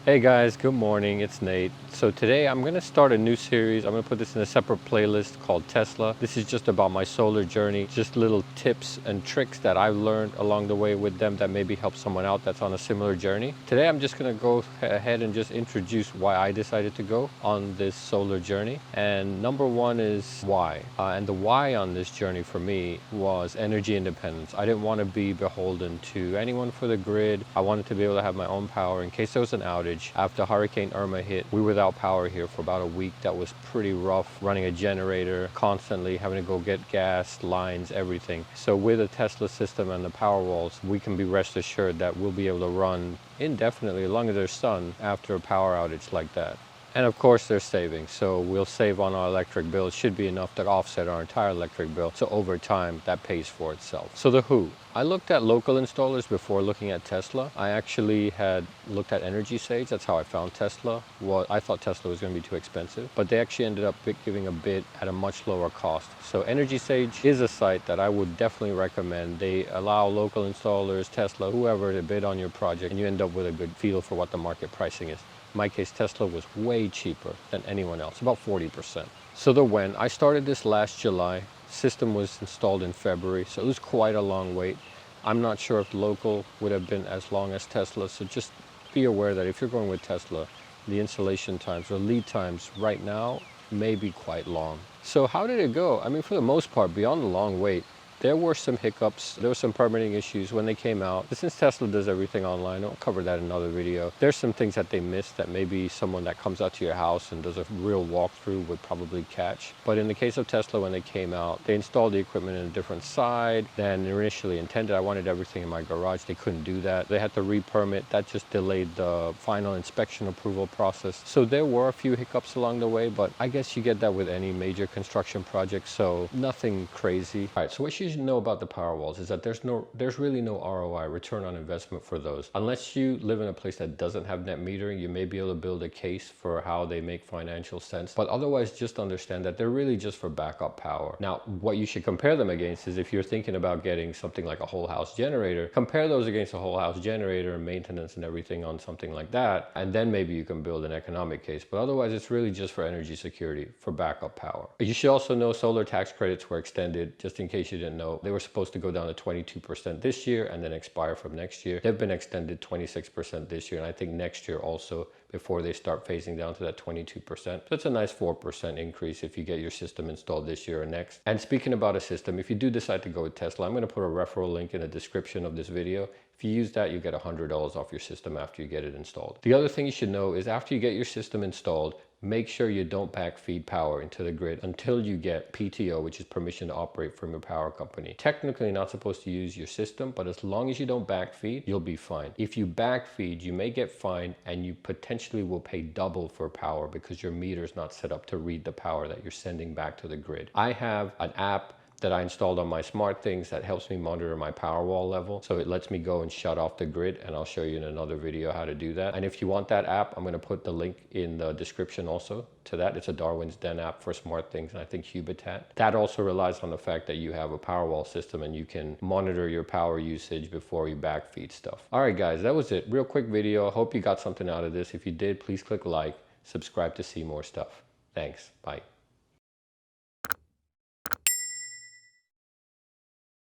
Hey guys, good morning. It's Nate. So today I'm going to start a new series. I'm going to put this in a separate playlist called Tesla. This is just about my solar journey, just little tips and tricks that I've learned along the way with them that maybe help someone out that's on a similar journey. Today I'm just going to go ahead and just introduce why I decided to go on this solar journey. And number one is why. And the why on this journey for me was energy independence. I didn't want to be beholden to anyone for the grid. I wanted to be able to have my own power in case there was an outage. After Hurricane Irma hit, we were without power here for about a week. That was pretty rough, running a generator, constantly having to go get gas, lines, everything. So with a Tesla system and the Powerwalls, we can be rest assured that we'll be able to run indefinitely as long as there's sun after a power outage like that. And of course there's savings, so we'll save on our electric bill. It should be enough to offset our entire electric bill. So over time, that pays for itself. So the who. I looked at local installers before looking at Tesla. I actually had looked at Energy Sage. That's how I found Tesla. Well, I thought Tesla was going to be too expensive, but they actually ended up giving a bid at a much lower cost. So Energy Sage is a site that I would definitely recommend. They allow local installers, Tesla, whoever, to bid on your project, and you end up with a good feel for what the market pricing is. In my case, Tesla was way cheaper than anyone else, about 40%. So the when, I started this last July. System was installed in February, so it was quite a long wait. I'm not sure if local would have been as long as Tesla, so just be aware that if you're going with Tesla, the installation times or lead times right now may be quite long. So how did it go? I mean, for the most part, beyond the long wait, there were some hiccups. There were some permitting issues when they came out. But since Tesla does everything online, I'll cover that in another video. There's some things that they missed that maybe someone that comes out to your house and does a real walkthrough would probably catch. But in the case of Tesla, when they came out, they installed the equipment in a different side than initially intended. I wanted everything in my garage. They couldn't do that. They had to re-permit. That just delayed the final inspection approval process. So there were a few hiccups along the way, but I guess you get that with any major construction project. So nothing crazy. All right, so what you should know about the Powerwalls is that there's really no ROI, return on investment, for those. Unless you live in a place that doesn't have net metering, you may be able to build a case for how they make financial sense. But otherwise, just understand that they're really just for backup power. Now, what you should compare them against is if you're thinking about getting something like a whole house generator, compare those against a whole house generator and maintenance and everything on something like that. And then maybe you can build an economic case. But otherwise, it's really just for energy security, for backup power. You should also know solar tax credits were extended, just in case you didn't know. They were supposed to go down to 22% this year and then expire from next year. They've been extended 26% this year, and I think next year also, before they start phasing down to that 22%. That's a nice 4% increase if you get your system installed this year or next. And speaking about a system, if you do decide to go with Tesla, I'm going to put a referral link in the description of this video. If you use that, you get $100 off your system after you get it installed. The other thing you should know is after you get your system installed, make sure you don't backfeed power into the grid until you get PTO, which is permission to operate from your power company. Technically, you're not supposed to use your system, but as long as you don't backfeed, you'll be fine. If you backfeed, you may get fined and you potentially will pay double for power because your meter is not set up to read the power that you're sending back to the grid. I have an app that I installed on my SmartThings that helps me monitor my Powerwall level. So it lets me go and shut off the grid, and I'll show you in another video how to do that. And if you want that app, I'm gonna put the link in the description also to that. It's a Darwin's Den app for SmartThings, and I think Hubitat. That also relies on the fact that you have a Powerwall system and you can monitor your power usage before you backfeed stuff. All right, guys, that was it. Real quick video. I hope you got something out of this. If you did, please click like, subscribe to see more stuff. Thanks, bye.